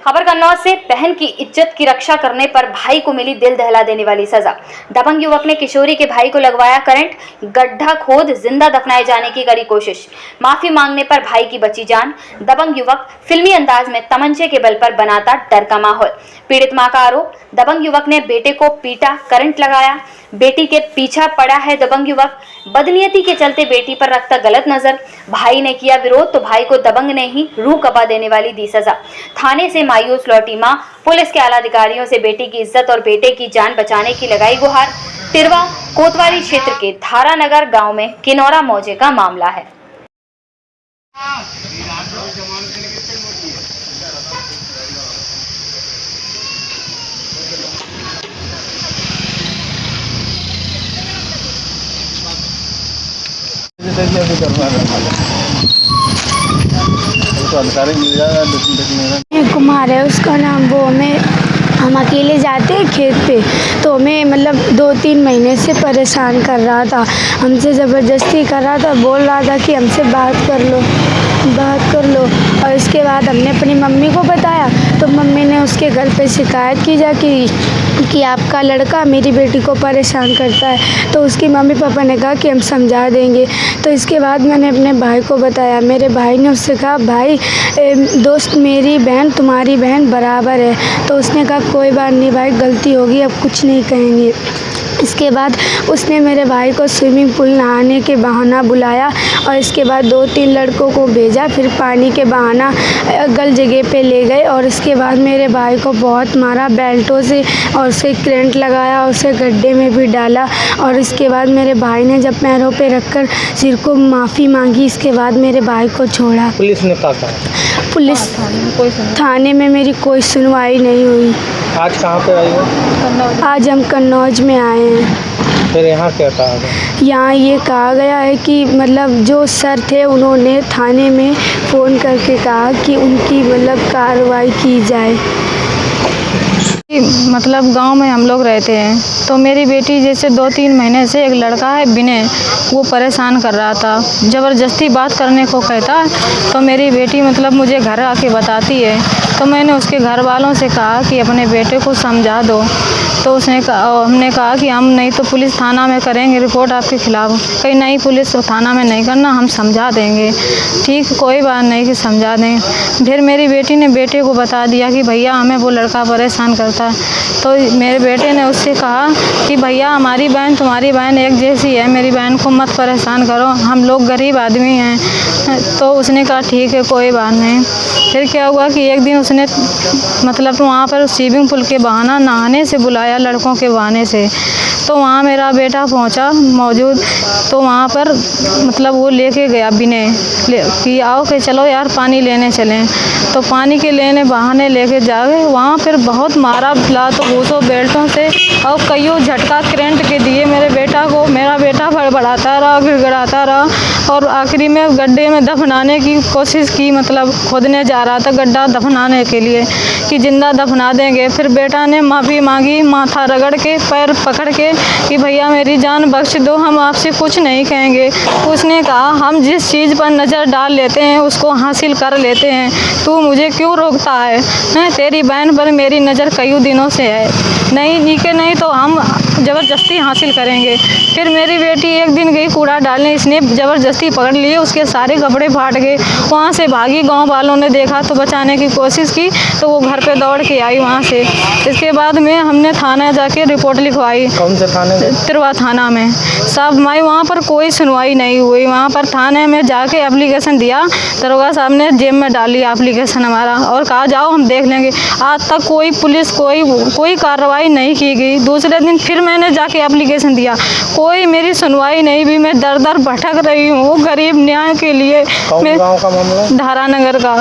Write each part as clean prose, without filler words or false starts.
खबर कन्नौज से बहन की इज्जत की रक्षा करने पर भाई को मिली दिल दहला देने वाली सजा। दबंग युवक ने किशोरी के भाई को लगवाया करंट, गड्ढा खोद जिंदा दफनाए जाने की करी कोशिश। माफी मांगने पर भाई की बची जान। दबंग युवक फिल्मी अंदाज में तमंचे के बल पर बनाता डर का माहौल। पीड़ित मां का आरोप, दबंग युवक ने बेटे को पीटा, करंट लगाया। बेटी के पीछा पड़ा है दबंग युवक। बदनीयती के चलते बेटी पर रखता गलत नजर। भाई ने किया विरोध तो भाई को दबंग ने ही रूह कबा देने वाली दी सजा। थाने से मायूस लौटी मां, पुलिस के आला अधिकारियों से बेटी की इज्जत और बेटे की जान बचाने की लगाई गुहार। तिरवा कोतवाली क्षेत्र के धारानगर गांव में किनौरा मौजे का मामला है। कुमार है उसका नाम। वो हम अकेले जाते हैं खेत पे, तो हमें मतलब 2-3 महीने से परेशान कर रहा था। हमसे ज़बरदस्ती कर रहा था, बोल रहा था कि हमसे बात कर लो। और इसके बाद हमने अपनी मम्मी को बताया, तो मम्मी ने उसके घर पे शिकायत की कि आपका लड़का मेरी बेटी को परेशान करता है। तो उसकी मम्मी पापा ने कहा कि हम समझा देंगे। तो इसके बाद मैंने अपने भाई को बताया। मेरे भाई ने उससे कहा, भाई दोस्त मेरी बहन तुम्हारी बहन बराबर है। तो उसने कहा कोई बात नहीं भाई, गलती होगी, अब कुछ नहीं कहेंगे। इसके बाद उसने मेरे भाई को स्विमिंग पूल नहाने के बहाना बुलाया और इसके बाद 2-3 लड़कों को भेजा। फिर पानी के बहाना गल जगह पे ले गए और इसके बाद मेरे भाई को बहुत मारा बेल्टों से और उसे करंट लगाया, उसे गड्ढे में भी डाला। और इसके बाद मेरे भाई ने जब पैरों पे रखकर सिर को माफ़ी मांगी, इसके बाद मेरे भाई को छोड़ा। पुलिस ने क्या कहा? पुलिस थाने में मेरी कोई सुनवाई नहीं हुई। आज कहाँ पे आई हो? आज हम कन्नौज में आए हैं। फिर यहाँ क्या कहा गया? यहाँ ये कहा गया है कि मतलब जो सर थे उन्होंने थाने में फ़ोन करके कहा कि उनकी मतलब कार्रवाई की जाए। मतलब गांव में हम लोग रहते हैं, तो मेरी बेटी जैसे 2-3 महीने से एक लड़का है विनय, वो परेशान कर रहा था, ज़बरदस्ती बात करने को कहता है। तो मेरी बेटी मतलब मुझे घर आके बताती है, तो मैंने उसके घर वालों से कहा कि अपने बेटे को समझा दो। तो हमने कहा कि हम नहीं तो पुलिस थाना में करेंगे रिपोर्ट आपके खिलाफ। कहीं नहीं, पुलिस थाना में नहीं करना, हम समझा देंगे। ठीक, कोई बात नहीं कि समझा दें। फिर मेरी बेटी ने बेटे को बता दिया कि भैया हमें वो लड़का परेशान करता है। तो मेरे बेटे ने उससे कहा कि भैया हमारी बहन तुम्हारी बहन एक जैसी है, मेरी बहन को मत परेशान करो, हम लोग गरीब आदमी हैं। तो उसने कहा ठीक है, कोई बात नहीं। फिर क्या हुआ कि एक दिन उसने मतलब वहाँ पर स्विमिंग पूल के बहाना नहाने से बुलाया, लड़कों के बहाने से। तो वहाँ मेरा बेटा पहुँचा मौजूद, तो वहाँ पर मतलब वो लेके गया विनय कि आओ कि चलो यार पानी लेने चलें। तो पानी के लेने बहाने लेके जाए, वहाँ फिर बहुत मारा लातों घूसों बेल्टों से और कईयों झटका करंट के दिए मेरे बेटा को। मेरा बेटा बड़बड़ाता रहा, गिड़गिड़ाता रहा और आखिरी में गड्ढे में दफनाने की कोशिश की। मतलब खोदने जा रहा था गड्ढा दफनाने के लिए कि जिंदा दफना देंगे। फिर बेटा ने माफ़ी मांगी, माथा रगड़ के पैर पकड़ के कि भैया मेरी जान बख्श दो, हम आपसे कुछ नहीं कहेंगे। उसने कहा हम जिस चीज़ पर नज़र डाल लेते हैं उसको हासिल कर लेते हैं, तू मुझे क्यों रोकता है? तेरी बहन पर मेरी नज़र कई दिनों से है, नहीं तो हम ज़बरदस्ती हासिल करेंगे। फिर मेरी बेटी एक दिन गई कूड़ा डालने, इसने ज़बरदस्ती पकड़ लिए, उसके सारे कपड़े फाट गए। वहाँ से भागी, गांव वालों ने देखा तो बचाने की कोशिश की, तो वो घर पे दौड़ के आई वहाँ से। इसके बाद में हमने थाना जाके रिपोर्ट लिखवाई। कौन से थाने में? तिरवा थाना में। साहब माई वहाँ पर कोई सुनवाई नहीं हुई। वहाँ पर थाने में जाके एप्लीकेशन दिया, दरोगा साहब ने जेब में डाली एप्लीकेशन हमारा और कहा जाओ हम देख लेंगे। आज तक कोई पुलिस कोई कार्रवाई नहीं की गई। दूसरे दिन फिर मैंने जाके एप्लीकेशन दिया, कोई मेरी सुनवाई नहीं हुई। मैं दर दर भटक रही हूँ गरीब न्याय के लिए। कौन गाँव का मामला? धारानगर का।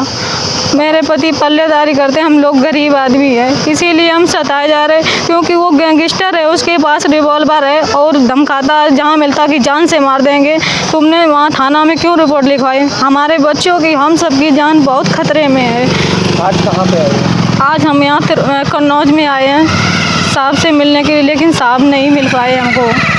मेरे पति पल्लेदारी करते हैं, हम लोग गरीब आदमी हैं, इसीलिए हम सताए जा रहे हैं। क्योंकि वो गैंगस्टर है, उसके पास रिवॉल्वर है और धमकाता है, जहाँ मिलता कि जान से मार देंगे। तुमने वहाँ थाना में क्यों रिपोर्ट लिखवाई? हमारे बच्चों की, हम सबकी जान बहुत खतरे में है। आज कहाँ पे आए? आज हम यहाँ कन्नौज में आए हैं साहब से मिलने के लिए, लेकिन साहब नहीं मिल पाए हमको।